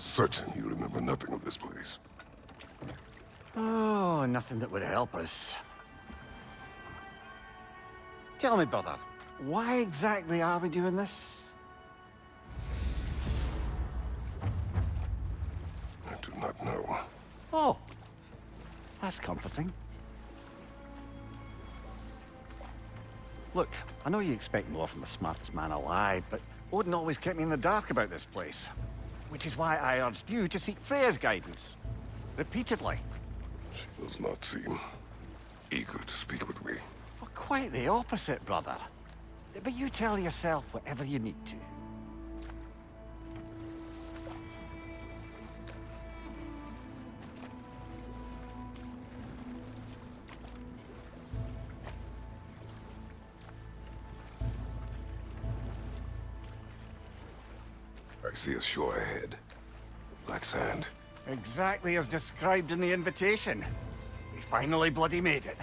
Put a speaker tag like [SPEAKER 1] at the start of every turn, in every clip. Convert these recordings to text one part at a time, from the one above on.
[SPEAKER 1] certain you remember nothing of this place.
[SPEAKER 2] Oh, nothing that would help us. Tell me, brother, why exactly are we doing this?
[SPEAKER 1] I do not know.
[SPEAKER 2] Oh, that's comforting. Look, I know you expect more from the smartest man alive, but Odin always kept me in the dark about this place. Which is why I urged you to seek Freya's guidance. Repeatedly.
[SPEAKER 1] She does not seem eager to speak with me.
[SPEAKER 2] Well, quite the opposite, brother. But you tell yourself whatever you need to.
[SPEAKER 1] I see a shore ahead. Black sand.
[SPEAKER 2] Exactly as described in the invitation. We finally bloody made it.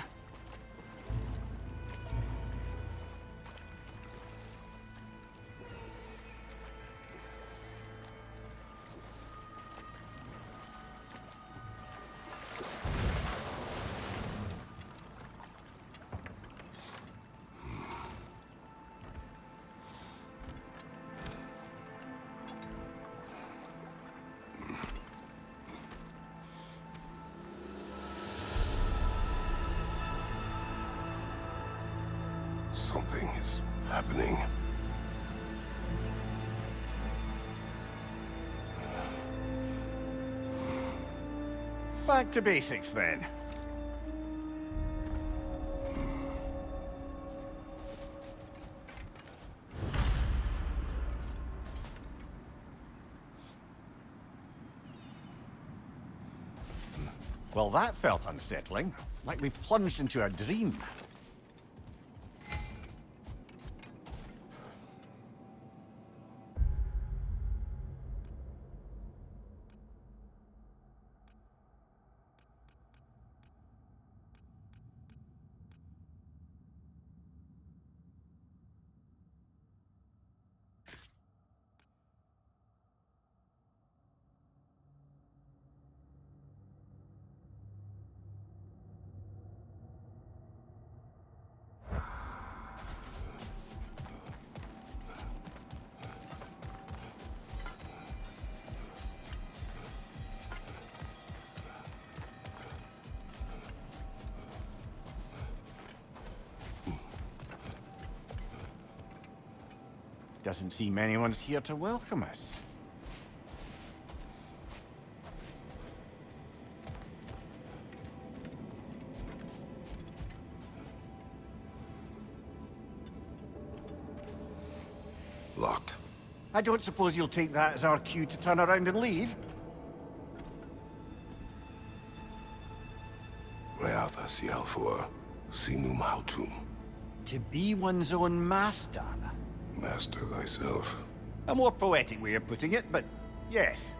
[SPEAKER 1] Something is happening.
[SPEAKER 2] Back to basics, then. Well, that felt unsettling. Like we plunged into a dream. Doesn't seem anyone's here to welcome us.
[SPEAKER 1] Locked.
[SPEAKER 2] I don't suppose you'll take that as our cue to turn around and leave?
[SPEAKER 1] Reatha Sialfur, Sinum Hautum.
[SPEAKER 2] To be one's own master.
[SPEAKER 1] Master thyself.
[SPEAKER 2] A more poetic way of putting it, but yes.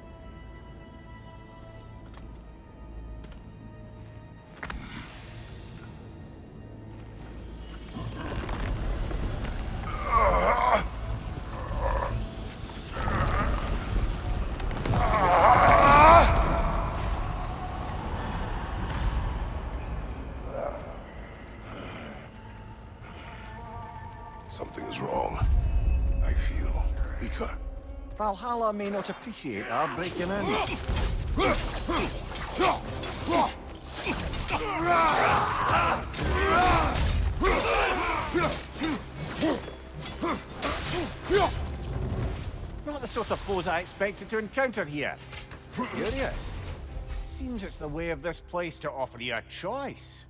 [SPEAKER 1] Something is wrong. I feel weaker.
[SPEAKER 2] Valhalla may not appreciate our breaking in. Not the sort of foes I expected to encounter here. Curious. Seems it's the way of this place to offer you a choice.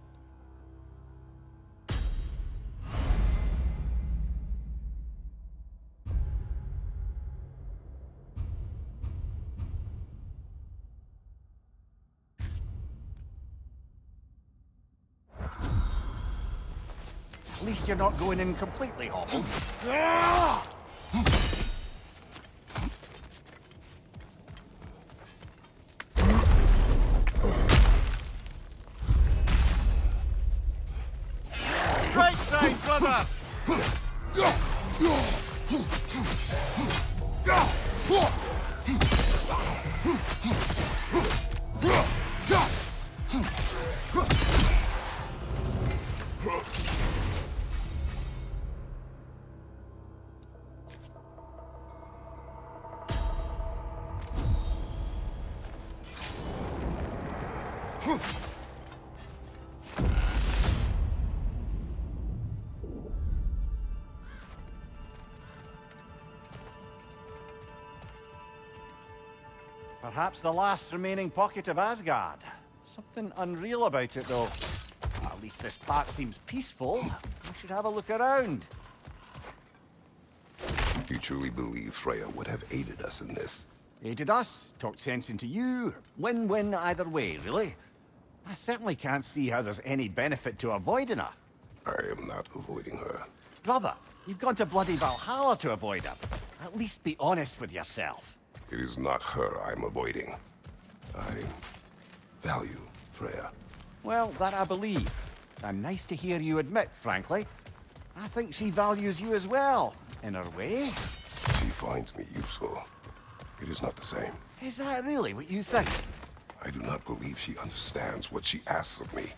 [SPEAKER 2] At least you're not going in completely hobbled. Right side, brother! Perhaps the last remaining pocket of Asgard. Something unreal about it, though. At least this part seems peaceful. We should have a look around.
[SPEAKER 1] You truly believe Freya would have aided us in this?
[SPEAKER 2] Aided us, talked sense into you. Win-win either way, really. I certainly can't see how there's any benefit to avoiding her.
[SPEAKER 1] I am not avoiding her.
[SPEAKER 2] Brother, you've gone to bloody Valhalla to avoid her. At least be honest with yourself.
[SPEAKER 1] It is not her I'm avoiding. I value Freya.
[SPEAKER 2] Well, that I believe. I'm nice to hear you admit, frankly. I think she values you as well, in her way.
[SPEAKER 1] She finds me useful. It is not the same.
[SPEAKER 2] Is that really what you think?
[SPEAKER 1] I do not believe she understands what she asks of me.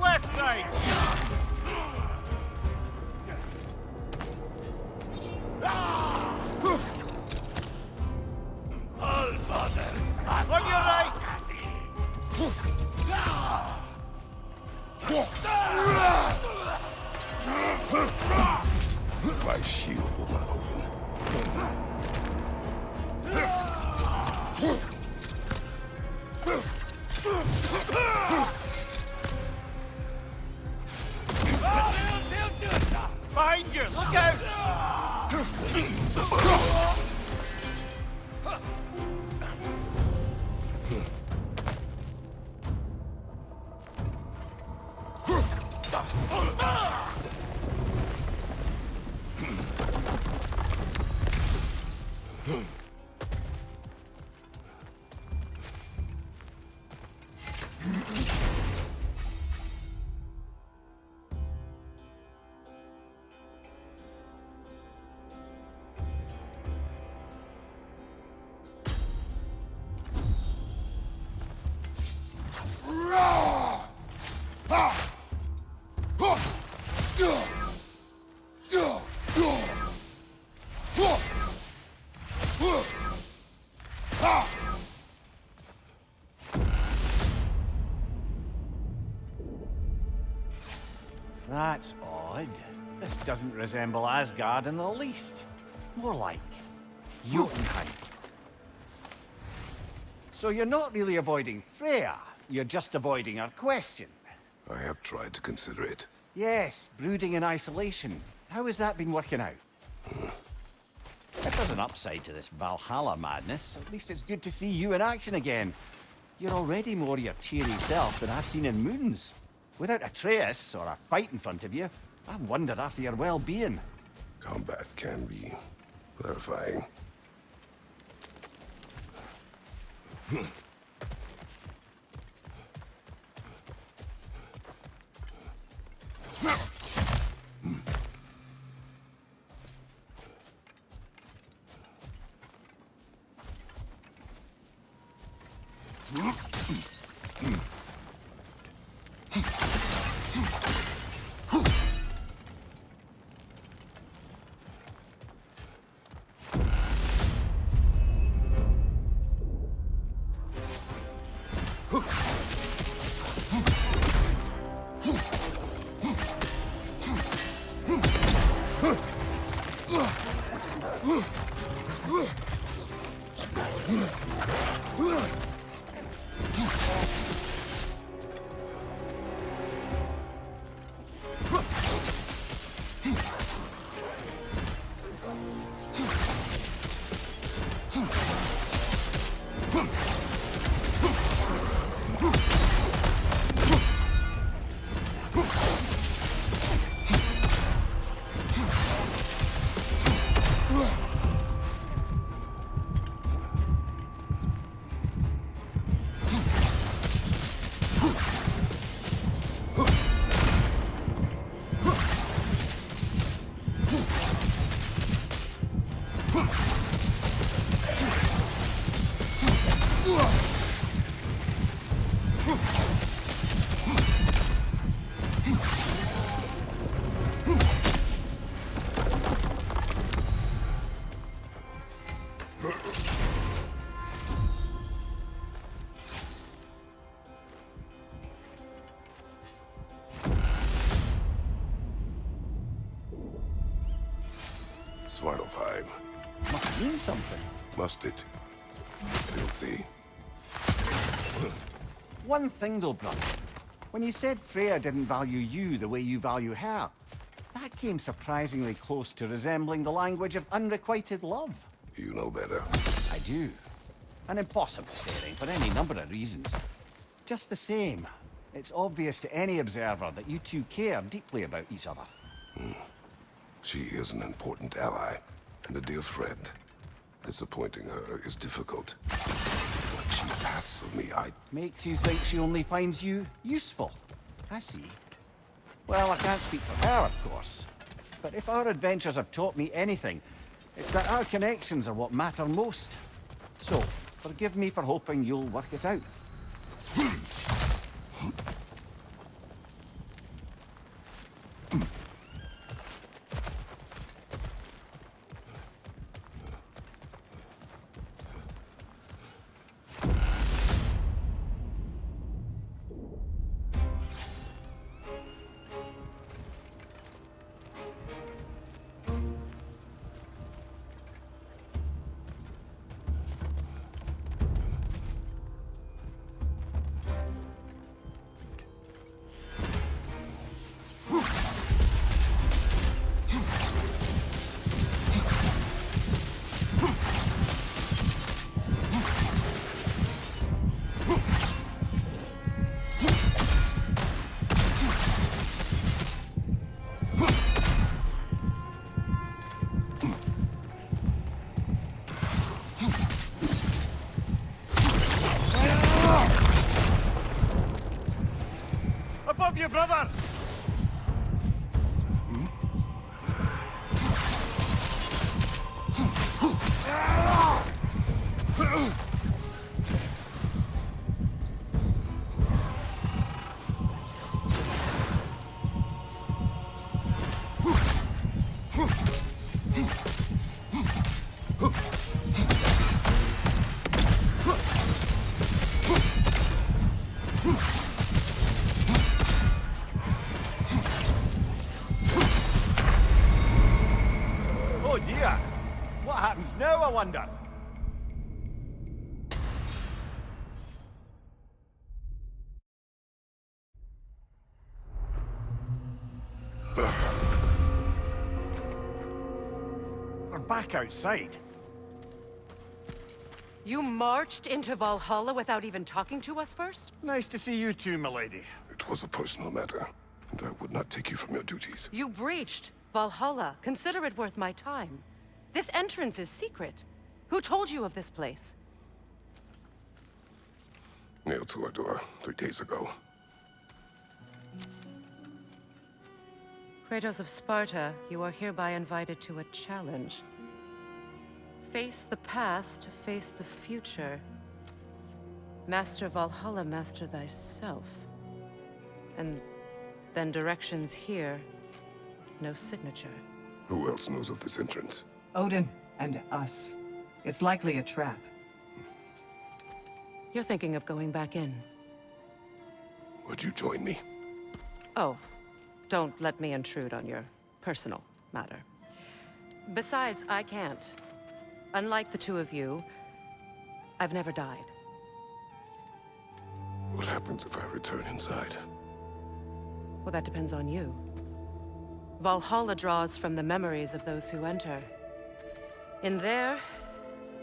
[SPEAKER 2] Left side! On your right!
[SPEAKER 1] My shield will not open.
[SPEAKER 2] Behind you! Look out! That's odd. This doesn't resemble Asgard in the least. More like Jotunheim. So you're not really avoiding Freya, you're just avoiding her question.
[SPEAKER 1] I have tried to consider it.
[SPEAKER 2] Yes, brooding in isolation. How has that been working out? If there's an upside to this Valhalla madness, at least it's good to see you in action again. You're already more your cheery self than I've seen in moons. Without Atreus or a fight in front of you, I wonder after your well-being.
[SPEAKER 1] Combat can be clarifying.
[SPEAKER 2] something.
[SPEAKER 1] Must it? We'll see.
[SPEAKER 2] One thing though, brother. When you said Freya didn't value you the way you value her, that came surprisingly close to resembling the language of unrequited love.
[SPEAKER 1] You know better.
[SPEAKER 2] I do. An impossible pairing for any number of reasons. Just the same, it's obvious to any observer that you two care deeply about each other.
[SPEAKER 1] She is an important ally and a dear friend. Disappointing her is difficult. What she asks of me,
[SPEAKER 2] Makes you think she only finds you useful. I see. Well, I can't speak for her, of course. But if our adventures have taught me anything, it's that our connections are what matter most. So, forgive me for hoping you'll work it out. Above you, brother! Oh dear! What happens now, I wonder? We're back outside.
[SPEAKER 3] You marched into Valhalla without even talking to us first?
[SPEAKER 2] Nice to see you too, milady.
[SPEAKER 1] it was a personal matter, and I would not take you from your duties.
[SPEAKER 3] You breached Valhalla. Consider it worth my time. This entrance is secret. Who told you of this place?
[SPEAKER 1] Nailed to our door 3 days ago.
[SPEAKER 3] Kratos of Sparta, you are hereby invited to a challenge. Face the past, face the future. Master Valhalla, master thyself. And then directions here, no signature.
[SPEAKER 1] Who else knows of this entrance?
[SPEAKER 4] Odin and us. It's likely a trap.
[SPEAKER 3] You're thinking of going back in.
[SPEAKER 1] Would you join me?
[SPEAKER 3] Oh, don't let me intrude on your personal matter. Besides, I can't. Unlike the two of you, I've never died.
[SPEAKER 1] What happens if I return inside?
[SPEAKER 3] Well, that depends on you. Valhalla draws from the memories of those who enter. In there,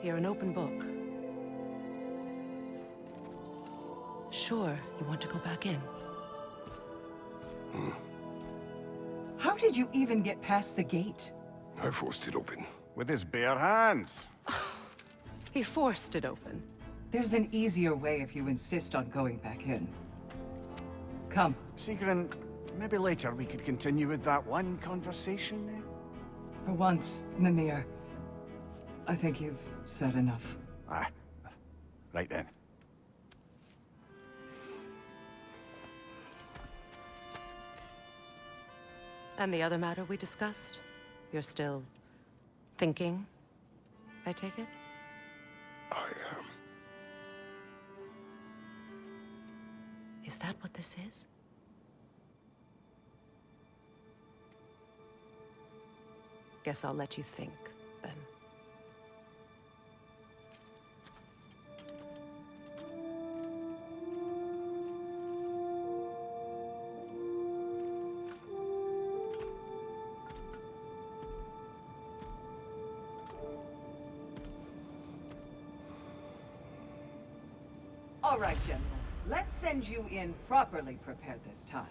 [SPEAKER 3] you're an open book. Sure, you want to go back in.
[SPEAKER 4] How did you even get past the gate?
[SPEAKER 1] I forced it open.
[SPEAKER 2] With his bare hands.
[SPEAKER 3] He forced it open.
[SPEAKER 4] There's an easier way if you insist on going back in. Come.
[SPEAKER 2] Sigrun, maybe later we could continue with that one conversation, eh?
[SPEAKER 4] For once, Mimir, I think you've said enough.
[SPEAKER 2] Aye. Right then.
[SPEAKER 3] And the other matter we discussed? You're still thinking, I take it?
[SPEAKER 1] I am.
[SPEAKER 3] Is that what this is? Guess I'll let you think, then.
[SPEAKER 4] All right, General. Let's send you in properly prepared this time.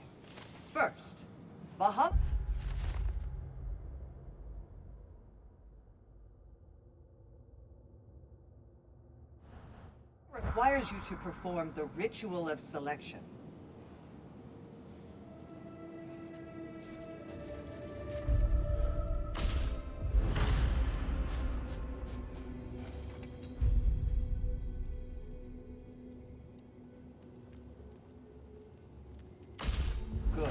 [SPEAKER 4] First, Valhalla requires you to perform the ritual of selection. Good.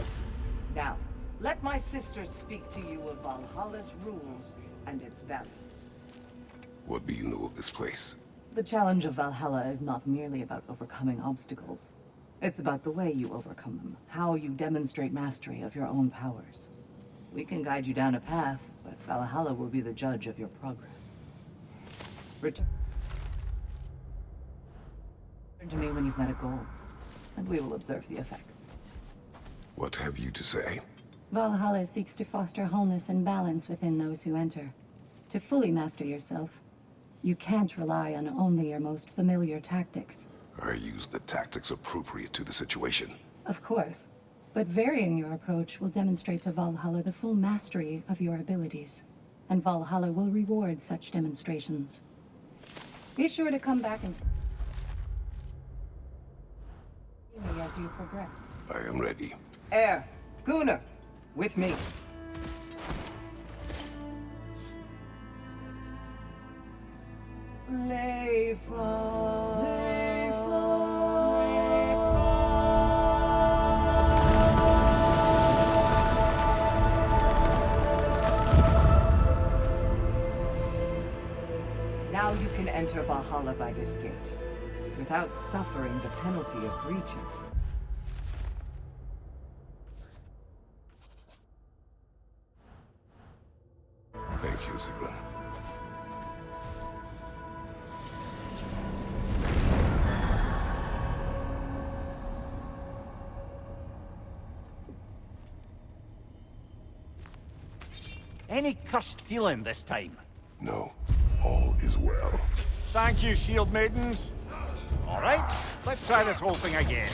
[SPEAKER 4] Now, let my sisters speak to you of Valhalla's rules and its values.
[SPEAKER 1] What do you know of this place?
[SPEAKER 5] The challenge of Valhalla is not merely about overcoming obstacles. It's about the way you overcome them, how you demonstrate mastery of your own powers. We can guide you down a path, but Valhalla will be the judge of your progress. Return to me when you've met a goal, and we will observe the effects.
[SPEAKER 1] What have you to say?
[SPEAKER 6] Valhalla seeks to foster wholeness and balance within those who enter. To fully master yourself, you can't rely on only your most familiar tactics.
[SPEAKER 1] I use the tactics appropriate to the situation.
[SPEAKER 6] Of course, but varying your approach will demonstrate to Valhalla the full mastery of your abilities, and Valhalla will reward such demonstrations. Be sure to come back and see me as you progress.
[SPEAKER 1] I am ready.
[SPEAKER 4] Air, Gunnar, with me. Now you can enter Valhalla by this gate, without suffering the penalty of breaching.
[SPEAKER 1] Thank you, Sigrun.
[SPEAKER 2] Any cursed feeling this time?
[SPEAKER 1] No, all is well.
[SPEAKER 2] Thank you, shield maidens. All right, let's try this whole thing again.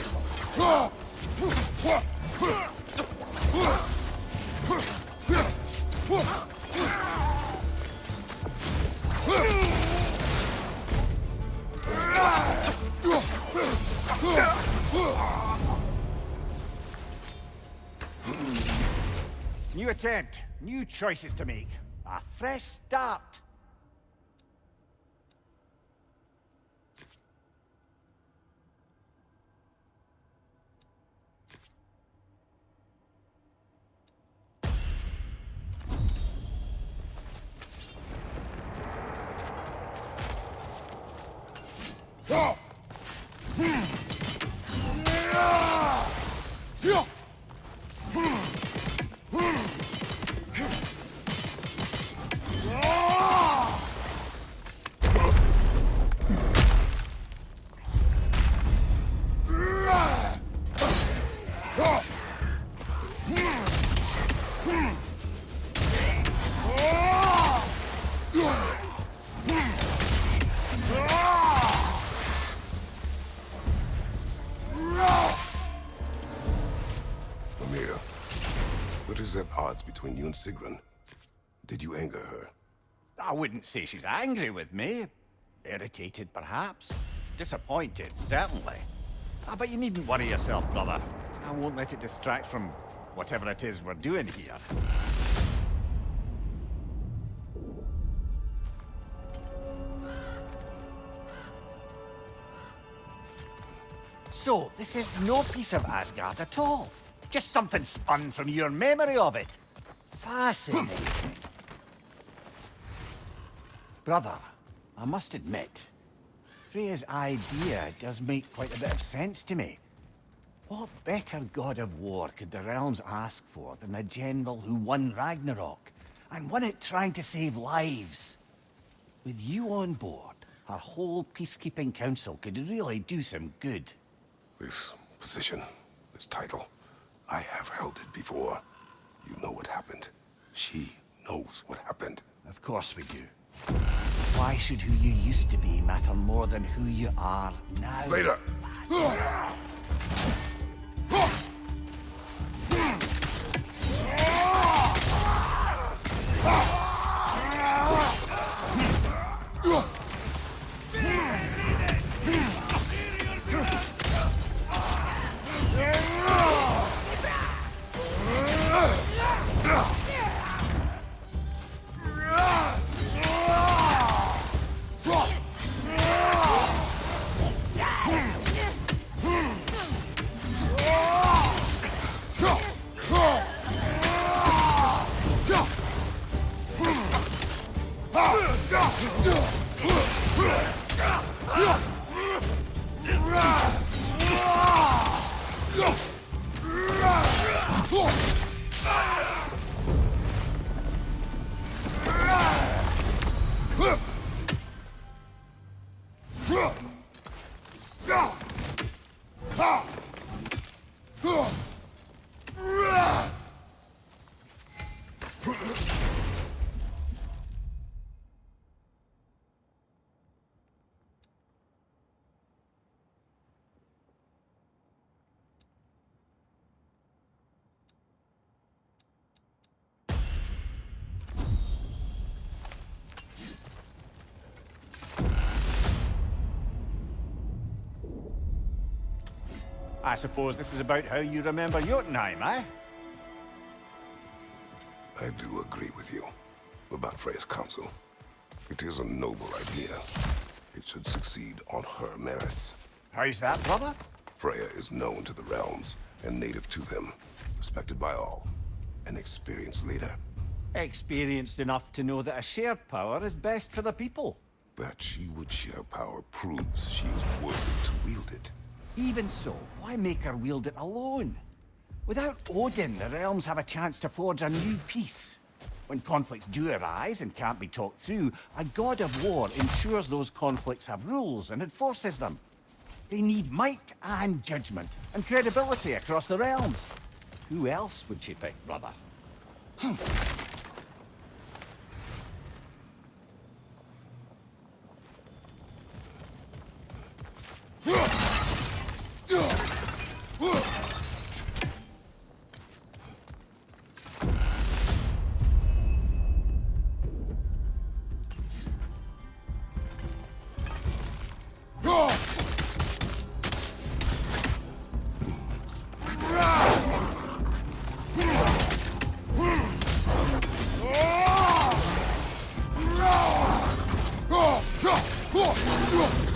[SPEAKER 2] New attempt, new choices to make. A fresh start.
[SPEAKER 1] What is at odds between you and Sigrun? Did you anger her?
[SPEAKER 2] I wouldn't say she's angry with me. Irritated, perhaps. Disappointed, certainly. But you needn't worry yourself, brother. I won't let it distract from whatever it is we're doing here. So, this is no piece of Asgard at all. Just something spun from your memory of it. Fascinating. Brother, I must admit, Freya's idea does make quite a bit of sense to me. What better god of war could the realms ask for than a general who won Ragnarok, and won it trying to save lives? With you on board, our whole peacekeeping council could really do some good.
[SPEAKER 1] This position, this title, I have held it before. You know what happened. She knows what happened.
[SPEAKER 2] Of course we do. Why should who you used to be matter more than who you are now?
[SPEAKER 1] Vader!
[SPEAKER 2] I suppose this is about how you remember Jotunheim, eh?
[SPEAKER 1] I do agree with you about Freya's council. It is a noble idea. It should succeed on her merits.
[SPEAKER 2] How's that, brother?
[SPEAKER 1] Freya is known to the realms and native to them, respected by all, an experienced leader.
[SPEAKER 2] Experienced enough to know that a shared power is best for the people.
[SPEAKER 1] That she would share power proves she is worthy to wield it.
[SPEAKER 2] Even so, why make her wield it alone? Without Odin, the realms have a chance to forge a new peace. When conflicts do arise and can't be talked through, a god of war ensures those conflicts have rules and enforces them. They need might and judgment, and credibility across the realms. Who else would she pick, brother?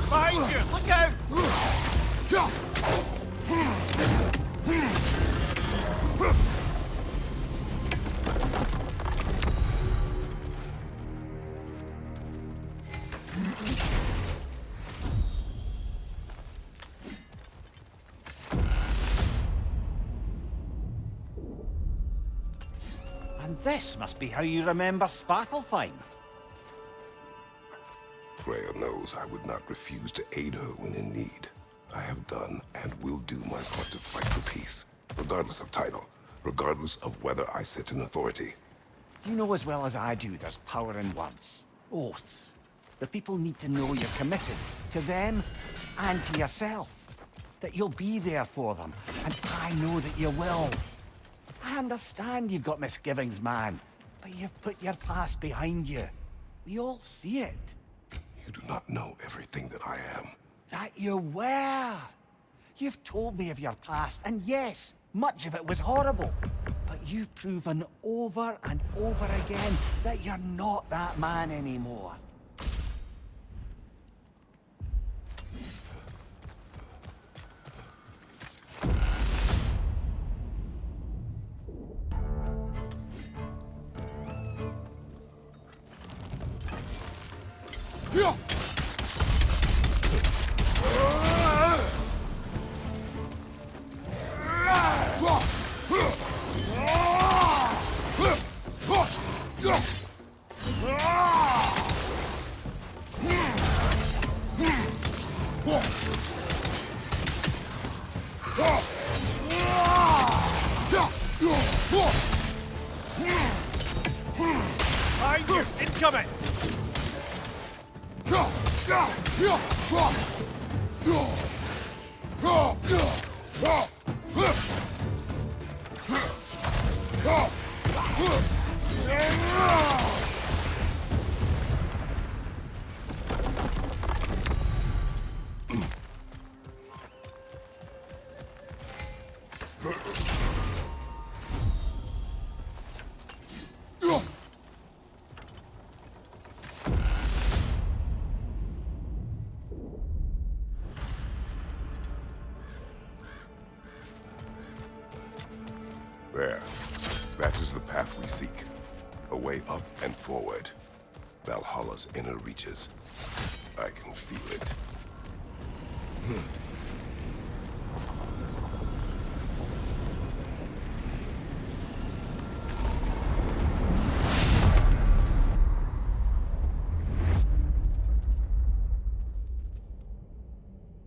[SPEAKER 2] Behind you! Look out! And this must be how you remember Svartalfheim.
[SPEAKER 1] Freya knows I would not refuse to aid her when in need. I have done and will do my part to fight for peace, regardless of title, regardless of whether I sit in authority.
[SPEAKER 2] You know as well as I do there's power in words. Oaths. The people need to know you're committed to them and to yourself. That you'll be there for them, and I know that you will. I understand you've got misgivings, man, but you've put your past behind you. We all see it.
[SPEAKER 1] You do not know everything that I am.
[SPEAKER 2] That you were. You've told me of your past, and yes, much of it was horrible. But you've proven over and over again that you're not that man anymore.
[SPEAKER 7] Incoming!
[SPEAKER 1] There. That is the path we seek. A way up and forward. Valhalla's inner reaches. I can feel it.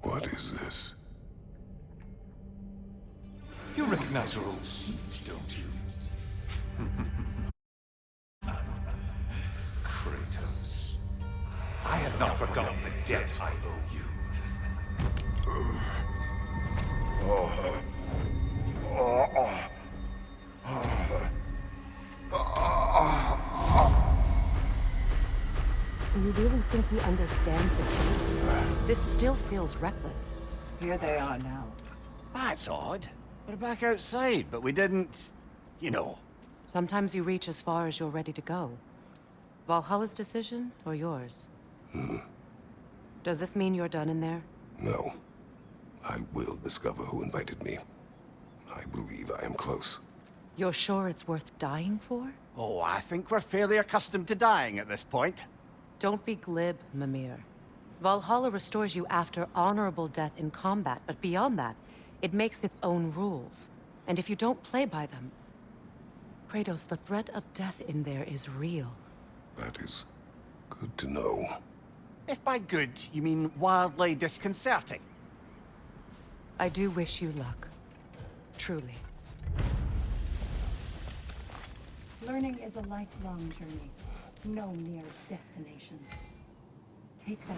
[SPEAKER 1] What is this?
[SPEAKER 7] You recognize your old seat, don't you? Kratos. I have not forgotten the debt I owe you.
[SPEAKER 3] You really think he understands the stakes? This still feels reckless.
[SPEAKER 4] Here they are now.
[SPEAKER 2] That's odd. We're back outside, but we didn't... you know.
[SPEAKER 3] Sometimes you reach as far as you're ready to go. Valhalla's decision, or yours? Does this mean you're done in there?
[SPEAKER 1] No. I will discover who invited me. I believe I am close.
[SPEAKER 3] You're sure it's worth dying for?
[SPEAKER 2] Oh, I think we're fairly accustomed to dying at this point.
[SPEAKER 3] Don't be glib, Mimir. Valhalla restores you after honorable death in combat, but beyond that, it makes its own rules. And if you don't play by them... Kratos, the threat of death in there is real.
[SPEAKER 1] That is good to know.
[SPEAKER 2] If by good, you mean wildly disconcerting.
[SPEAKER 3] I do wish you luck. Truly.
[SPEAKER 6] Learning is a lifelong journey, no mere destination. Take that.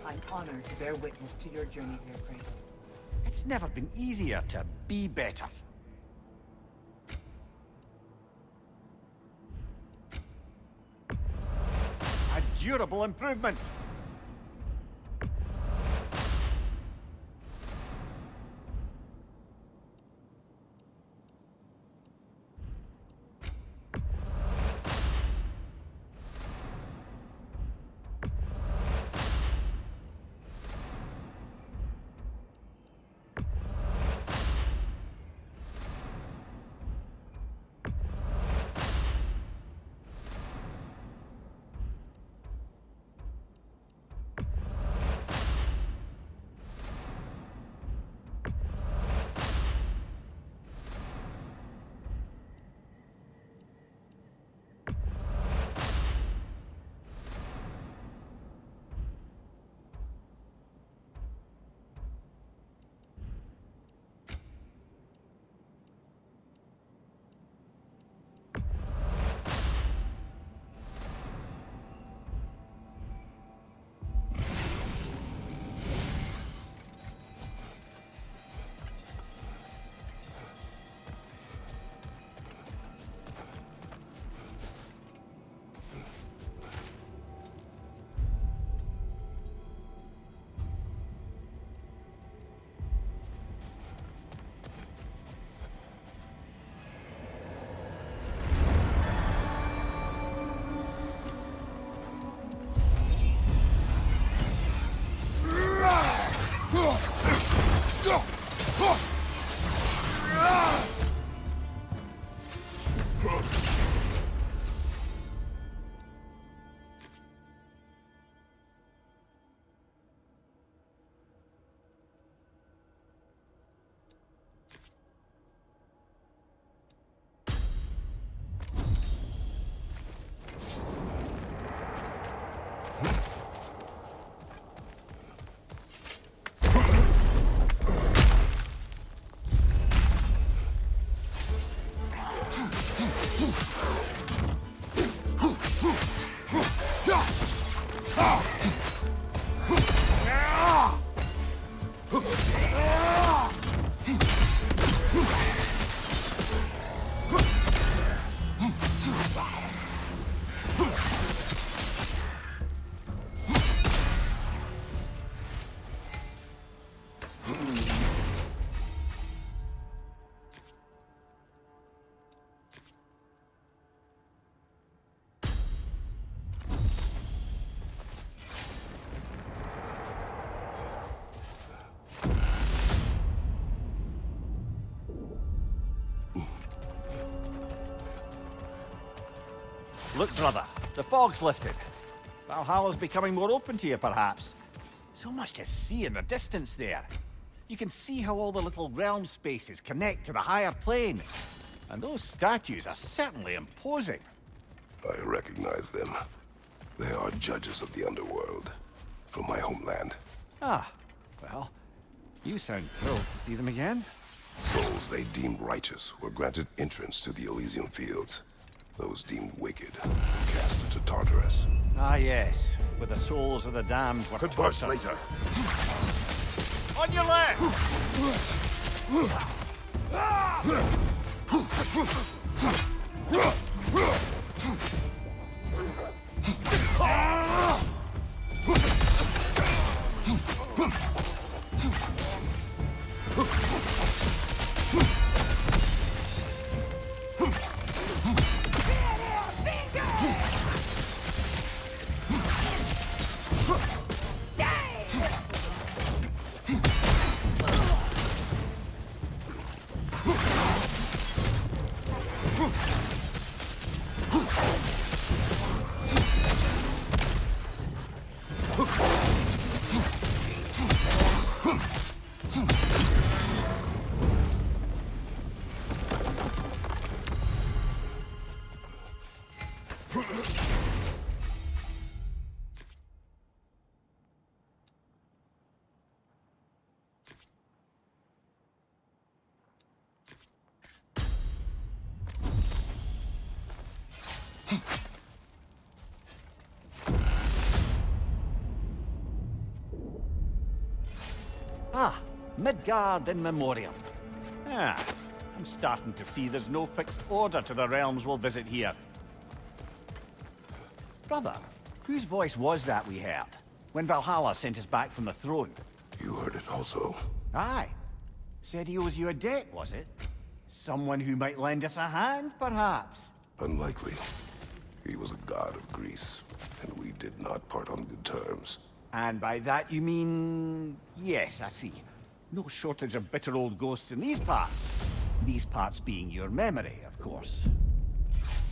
[SPEAKER 4] I'm honored to bear witness to your journey here, Kratos.
[SPEAKER 2] It's never been easier to be better. A durable improvement. Look, brother, the fog's lifted. Valhalla's becoming more open to you, perhaps. So much to see in the distance there. You can see how all the little realm spaces connect to the higher plane. And those statues are certainly imposing.
[SPEAKER 1] I recognize them. They are judges of the underworld, from my homeland.
[SPEAKER 2] Ah, well, you sound thrilled to see them again.
[SPEAKER 1] Souls they deemed righteous were granted entrance to the Elysian fields. Those deemed wicked were cast into Tartarus.
[SPEAKER 2] Ah, yes, where the souls of the damned were
[SPEAKER 1] Converse
[SPEAKER 2] tortured.
[SPEAKER 1] later.
[SPEAKER 2] On your left! Ah, Midgard in Memoriam. Ah, I'm starting to see there's no fixed order to the realms we'll visit here. Brother, whose voice was that we heard when Valhalla sent us back from the throne?
[SPEAKER 1] You heard it also.
[SPEAKER 2] Aye. Said he owes you a debt, was it? Someone who might lend us a hand, perhaps?
[SPEAKER 1] Unlikely. He was a god of Greece, and we did not part on good terms.
[SPEAKER 2] And by that you mean... Yes, I see. No shortage of bitter old ghosts in these parts. These parts being your memory, of course.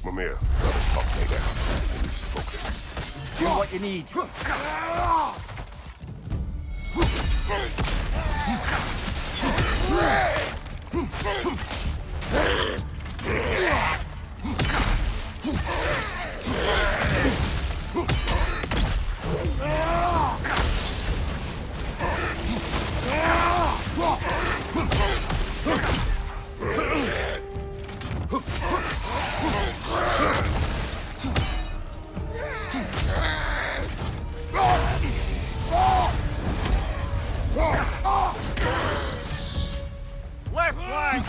[SPEAKER 1] Mimir, let us talk later. I need to focus.
[SPEAKER 2] Do what you need. Left flank!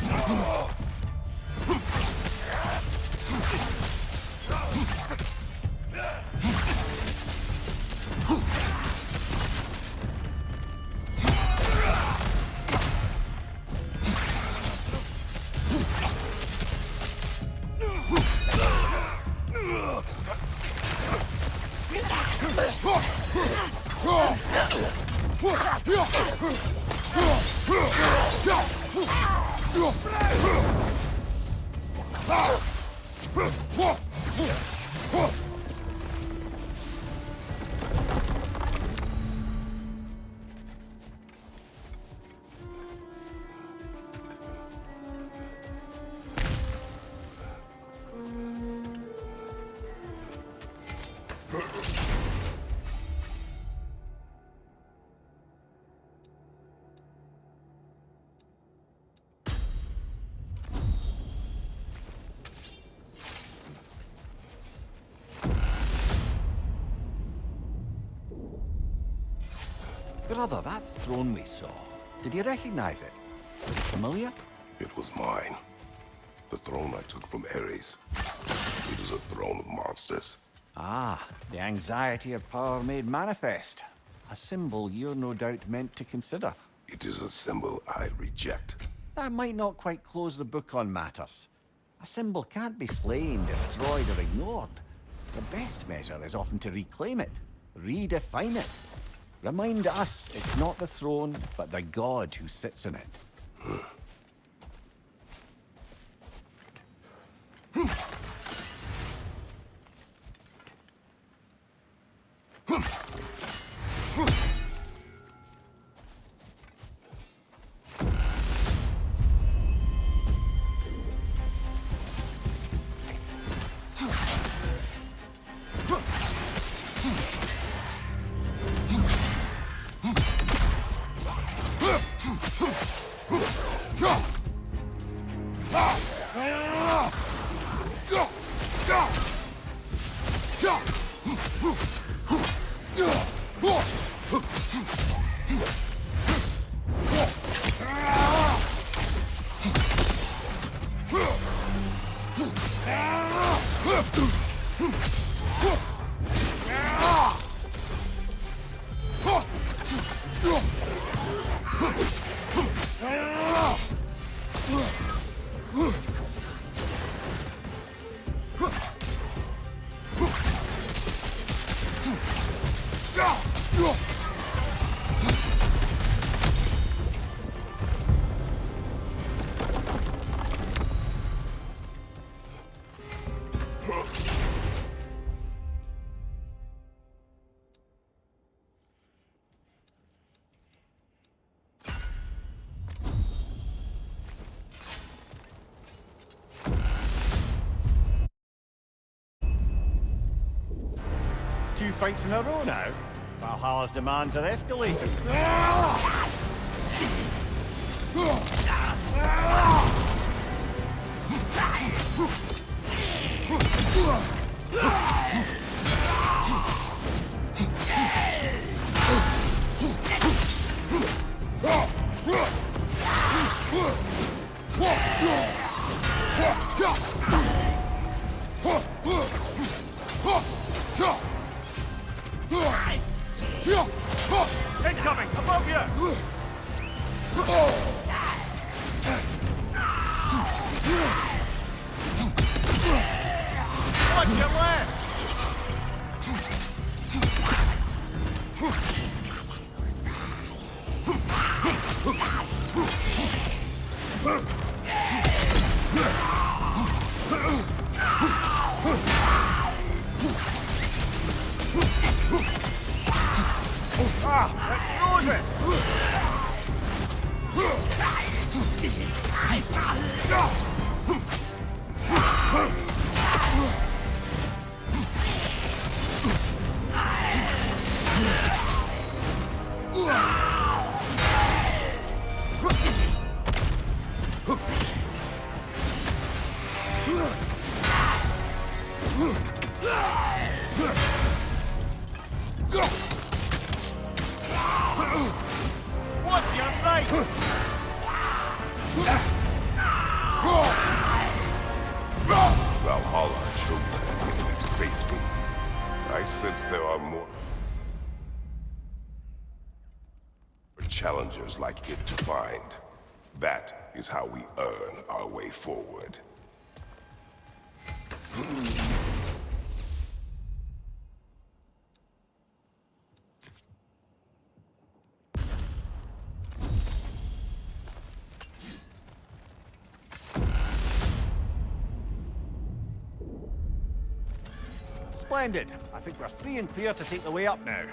[SPEAKER 2] Brother, that throne we saw, did you recognize it? Was it familiar?
[SPEAKER 1] It was mine. The throne I took from Ares. It is a throne of monsters.
[SPEAKER 2] Ah, the anxiety of power made manifest. A symbol you're no doubt meant to consider.
[SPEAKER 1] It is a symbol I reject.
[SPEAKER 2] That might not quite close the book on matters. A symbol can't be slain, destroyed, or ignored. The best measure is often to reclaim it, redefine it. Remind us it's not the throne, but the god who sits in it. Two fights in a row now. Valhalla's demands are escalating. Incoming! Above you! Watch your left! Ah, that throws What's your right?
[SPEAKER 1] Valhalla showed you willing to face me. I sense there are more challengers like it to find. That is how we earn our way forward.
[SPEAKER 2] Splendid. I think we're free and clear to take the way up now.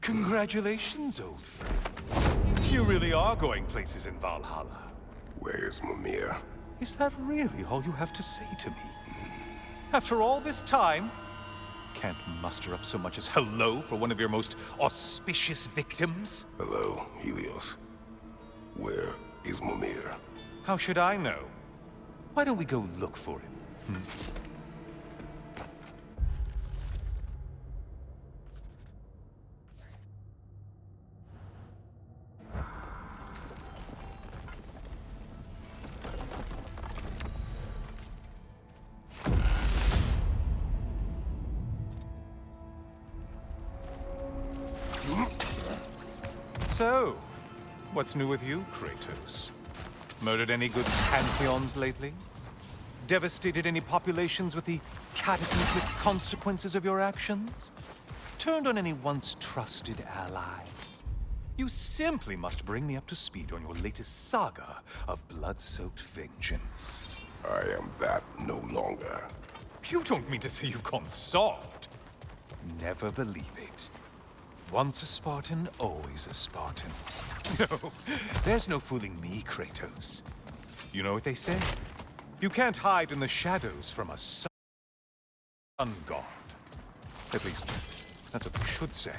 [SPEAKER 7] Congratulations, old friend. You really are going places in Valhalla.
[SPEAKER 1] Where's Mimir?
[SPEAKER 7] Is that really all you have to say to me? After all this time, can't muster up so much as hello for one of your most auspicious victims?
[SPEAKER 1] Hello, Helios. Where is Mimir?
[SPEAKER 7] How should I know? Why don't we go look for him? So, what's new with you, Kratos? Murdered any good pantheons lately? Devastated any populations with the cataclysmic consequences of your actions? Turned on any once trusted allies? You simply must bring me up to speed on your latest saga of blood-soaked vengeance.
[SPEAKER 1] I am that no longer.
[SPEAKER 7] You don't mean to say you've gone soft? Never believe it. Once a Spartan, always a Spartan. No, there's no fooling me, Kratos. You know what they say? You can't hide in the shadows from a sun god. At least, that's what they should say.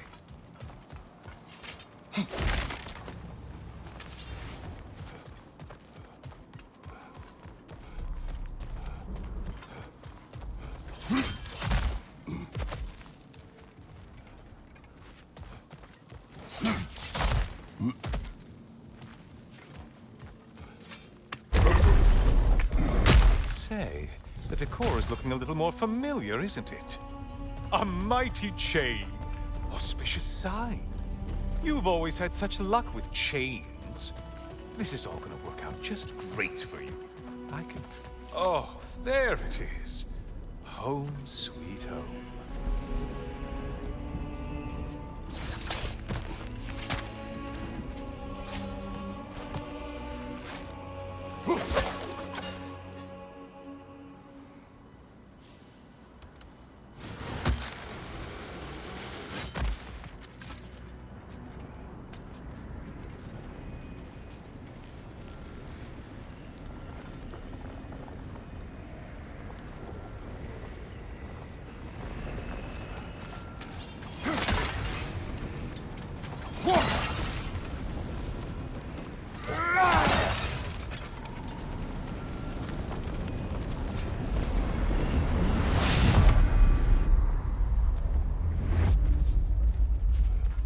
[SPEAKER 7] Say, the decor is looking a little more familiar, isn't it? A mighty chain. Auspicious sign. You've always had such luck with chains. This is all gonna work out just great for you. I can... Oh, there it is. Home sweet home.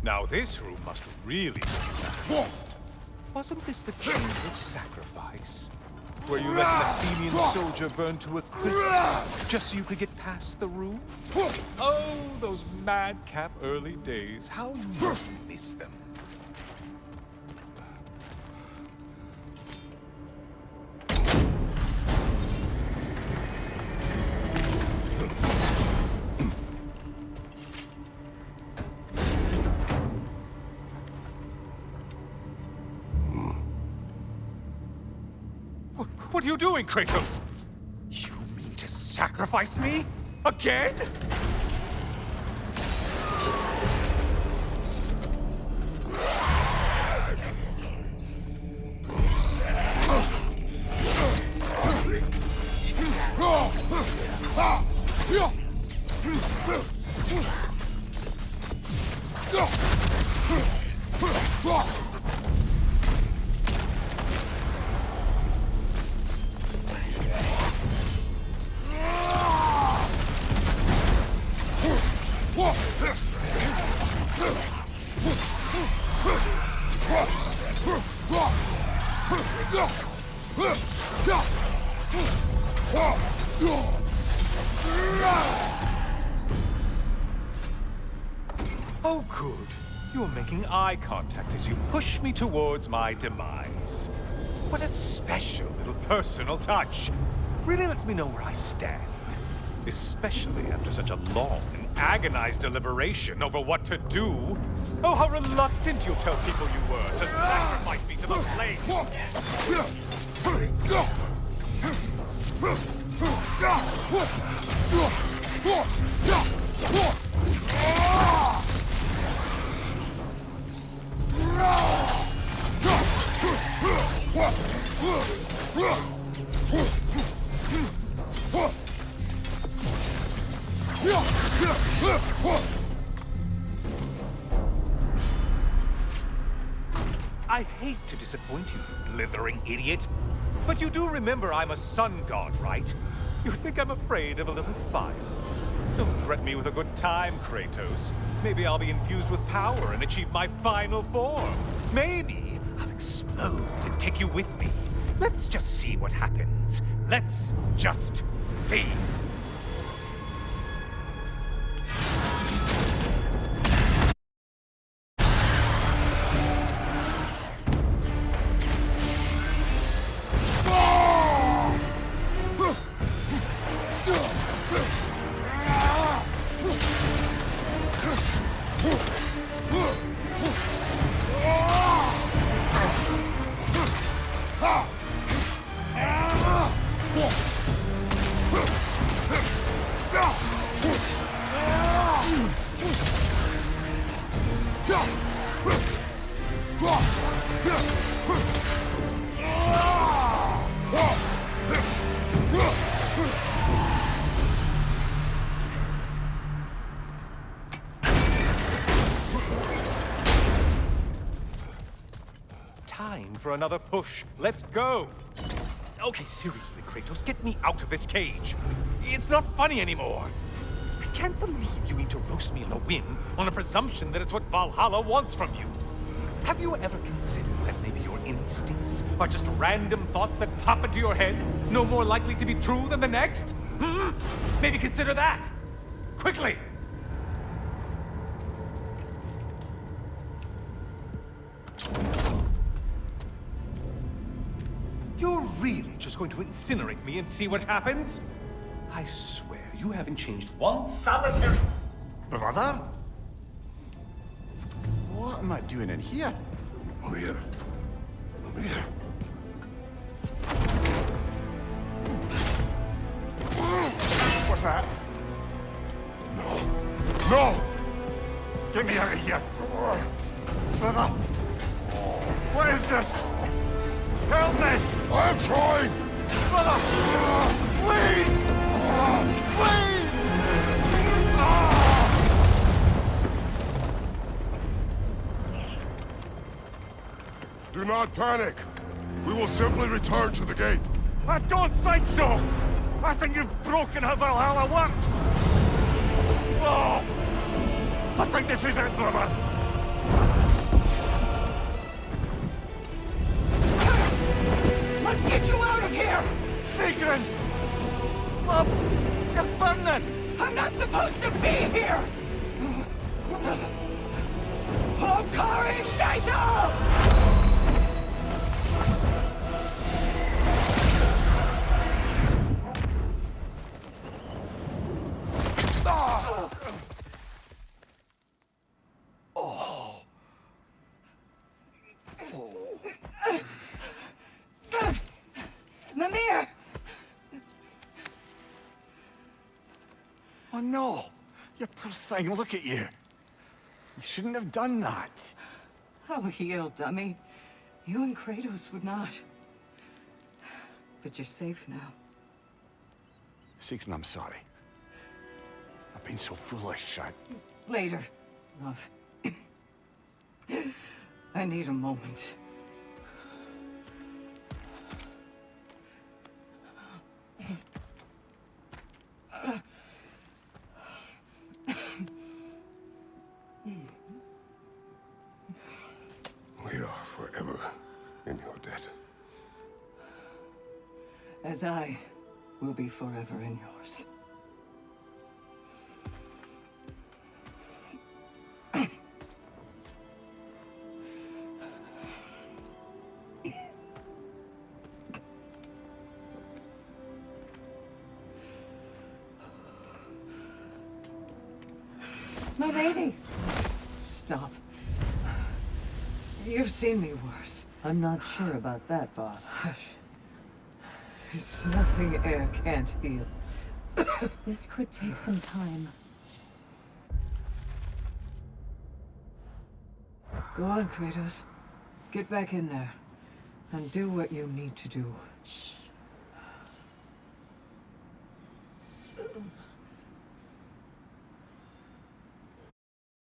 [SPEAKER 7] Now this room must really be bad. Wasn't this the chamber of sacrifice? Where you let an Athenian soldier burn to a crisp just so you could get past the room? Oh, those madcap early days. How you miss them. What are you doing, Kratos? You mean to sacrifice me? Again? Oh, good. You're making eye contact as you push me towards my demise. What a special little personal touch. Really lets me know where I stand. Especially after such a long and agonized deliberation over what to do. Oh, how reluctant you'll tell people you were to sacrifice me to the flames. I hate to disappoint you, blithering idiot. But you do remember I'm a sun god, right? You think I'm afraid of a little fire? Don't threaten me with a good time, Kratos. Maybe I'll be infused with power and achieve my final form. Maybe I'll explode and take you with me. Let's just see what happens. Let's just see. Time for another push. Let's go! Okay, seriously, Kratos, get me out of this cage. It's not funny anymore. I can't believe you need to roast me on a whim, on a presumption that it's what Valhalla wants from you. Have you ever considered that maybe your instincts are just random thoughts that pop into your head, no more likely to be true than the next? Hmm? Maybe consider that! Quickly! You're really just going to incinerate me and see what happens? I swear, you haven't changed one solitary...
[SPEAKER 2] Brother? What am I doing in here?
[SPEAKER 1] Over here. Over here.
[SPEAKER 2] What's that?
[SPEAKER 1] No. No!
[SPEAKER 2] Get me out of here! Brother! What is this? Help me!
[SPEAKER 1] I'm trying!
[SPEAKER 2] Brother! Please! Please!
[SPEAKER 1] Do not panic. We will simply return to the gate.
[SPEAKER 2] I don't think so! I think you've broken how Valhalla works! Oh! I think this is it, brother!
[SPEAKER 4] Let's get you out of here!
[SPEAKER 2] Sigrun! Love, you're burning!
[SPEAKER 4] I'm not supposed to be here! Hokari Naito! Mimir!
[SPEAKER 2] Oh no! You poor thing, look at you! You shouldn't have done that.
[SPEAKER 4] Oh, heal, dummy. You and Kratos would not. But you're safe now.
[SPEAKER 2] Sigrun, I'm sorry. I've been so foolish,
[SPEAKER 4] Later, love. I need a moment.
[SPEAKER 1] We are forever in your debt.
[SPEAKER 4] As I will be forever in yours. My lady! Stop. You've seen me worse.
[SPEAKER 5] I'm not sure about that, boss.
[SPEAKER 4] Hush. It's nothing air can't heal.
[SPEAKER 6] This could take some time.
[SPEAKER 4] Go on, Kratos. Get back in there. And do what you need to do.
[SPEAKER 6] Shh.